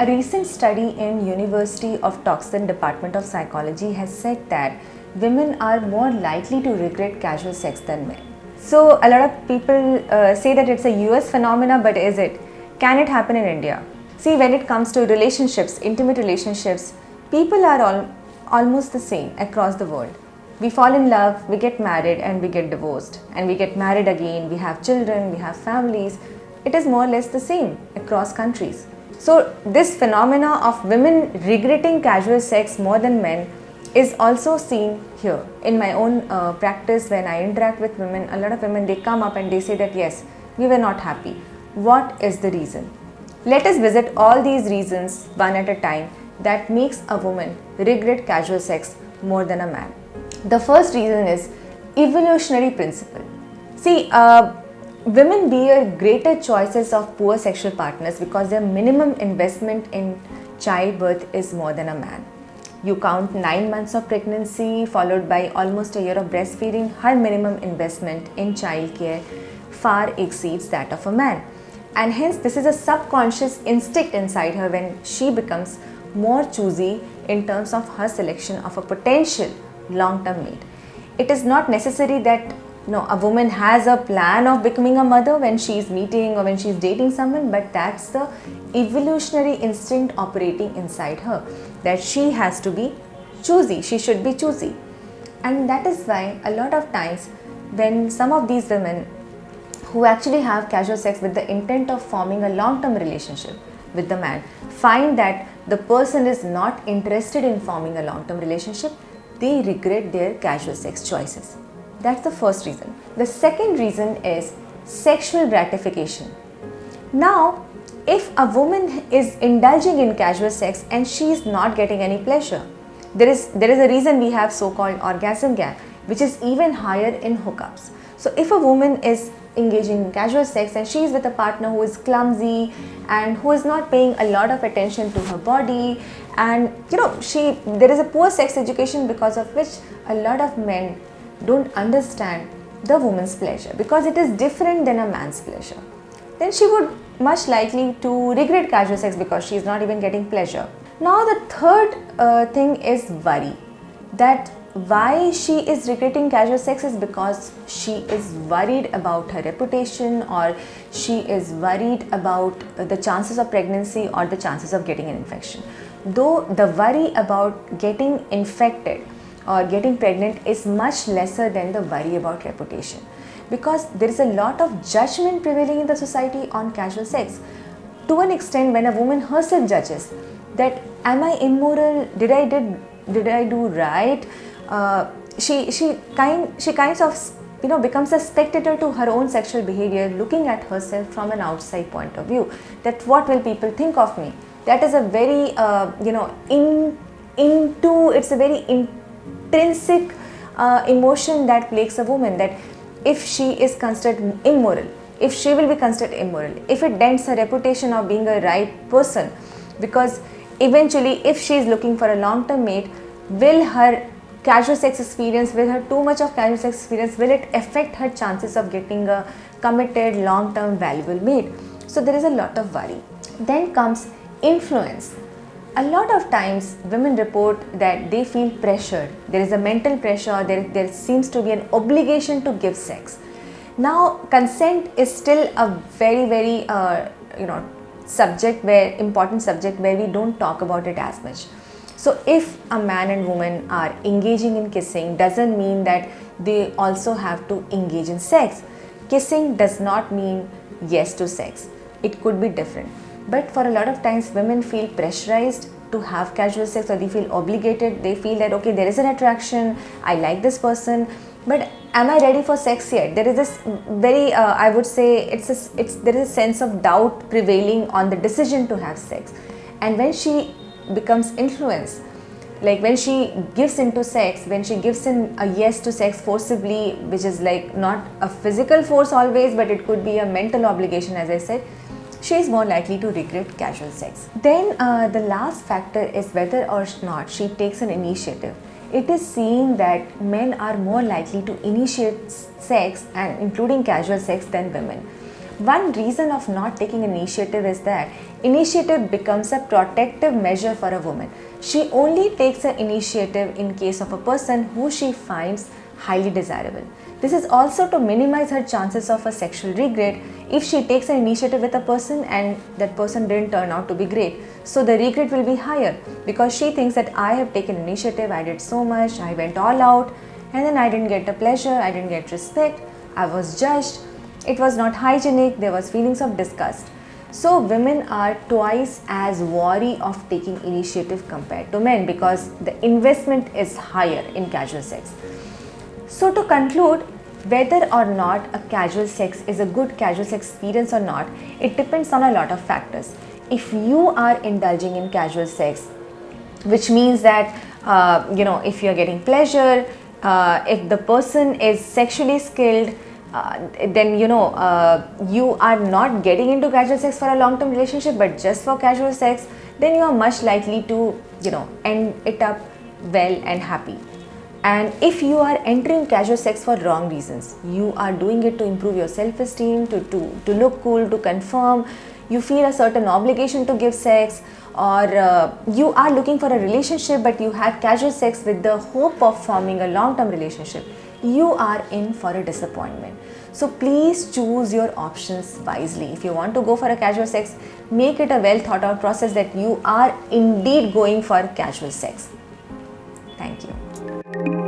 A recent study in University of Tucson Department of Psychology has said that women are more likely to regret casual sex than men. So a lot of people say that it's a US phenomena, but is it? Can it happen in India? See, when it comes to relationships, intimate relationships, people are almost the same across the world. We fall in love, we get married, and we get divorced, and we get married again, we have children, we have families. It is more or less the same across countries. So this phenomena of women regretting casual sex more than men is also seen here. In my own practice, when I interact with women, a lot of women, they come up and they say that yes, we were not happy. What is the reason? Let us visit all these reasons one at a time that makes a woman regret casual sex more than a man. The first reason is evolutionary principle. See, women bear greater choices of poor sexual partners because their minimum investment in childbirth is more than a man. You count 9 months of pregnancy followed by almost a year of breastfeeding, her minimum investment in childcare far exceeds that of a man. And hence this is a subconscious instinct inside her when she becomes more choosy in terms of her selection of a potential long-term mate. It is not necessary that a woman has a plan of becoming a mother when she is meeting or when she is dating someone, but that's the evolutionary instinct operating inside her, that she has to be choosy, she should be choosy. And that is why a lot of times when some of these women who actually have casual sex with the intent of forming a long-term relationship with the man find that the person is not interested in forming a long-term relationship, they regret their casual sex choices. That's the first reason. The second reason is sexual gratification. Now, if a woman is indulging in casual sex and she is not getting any pleasure, there is a reason we have so-called orgasm gap, which is even higher in hookups. So if a woman is engaging in casual sex and she is with a partner who is clumsy and who is not paying a lot of attention to her body, and there is a poor sex education because of which a lot of men don't understand the woman's pleasure because it is different than a man's pleasure, then she would much likely to regret casual sex because she is not even getting pleasure. Now the third thing is worry. That why she is regretting casual sex is because she is worried about her reputation, or she is worried about the chances of pregnancy or the chances of getting an infection. Though the worry about getting infected or getting pregnant is much lesser than the worry about reputation, because there is a lot of judgment prevailing in the society on casual sex, to an extent when a woman herself judges that am I immoral, did I do right, she kind of becomes a spectator to her own sexual behavior, looking at herself from an outside point of view, that what will people think of me. That is a very it's a very intrinsic emotion that plagues a woman, that if she is considered immoral, if she will be considered immoral, if it dents her reputation of being a right person, because eventually if she is looking for a long-term mate, will her casual sex experience, will her too much of casual sex experience, will it affect her chances of getting a committed long-term valuable mate? So there is a lot of worry. Then comes influence. A lot of times women report that they feel pressured. There is a mental pressure, there seems to be an obligation to give sex. Now consent is still a very, very important subject where we don't talk about it as much. So if a man and woman are engaging in kissing, doesn't mean that they also have to engage in sex. Kissing does not mean yes to sex. It could be different. But for a lot of times women feel pressurized to have casual sex, or they feel obligated. They feel that okay, there is an attraction, I like this person, but am I ready for sex yet? There is this very I would say there is a sense of doubt prevailing on the decision to have sex. And when she becomes influenced, like when she gives into sex, when she gives in a yes to sex forcibly, which is like not a physical force always, but it could be a mental obligation, as I said, she is more likely to regret casual sex. Then the last factor is whether or not she takes an initiative. It is seen that men are more likely to initiate sex, and including casual sex, than women. One reason of not taking initiative is that initiative becomes a protective measure for a woman. She only takes an initiative in case of a person who she finds highly desirable. This is also to minimize her chances of a sexual regret if she takes an initiative with a person and that person didn't turn out to be great. So the regret will be higher because she thinks that I have taken initiative, I did so much, I went all out, and then I didn't get the pleasure, I didn't get respect, I was judged, it was not hygienic, there was feelings of disgust. So women are twice as wary of taking initiative compared to men because the investment is higher in casual sex. So to conclude, whether or not a casual sex is a good casual sex experience or not, it depends on a lot of factors. If you are indulging in casual sex, which means that if you are getting pleasure, if the person is sexually skilled, then you are not getting into casual sex for a long-term relationship but just for casual sex, then you are much likely to end it up well and happy. And if you are entering casual sex for wrong reasons, you are doing it to improve your self-esteem, to look cool, to confirm, you feel a certain obligation to give sex, or you are looking for a relationship but you have casual sex with the hope of forming a long-term relationship, you are in for a disappointment. So please choose your options wisely. If you want to go for a casual sex, make it a well thought out process that you are indeed going for casual sex. Thank you.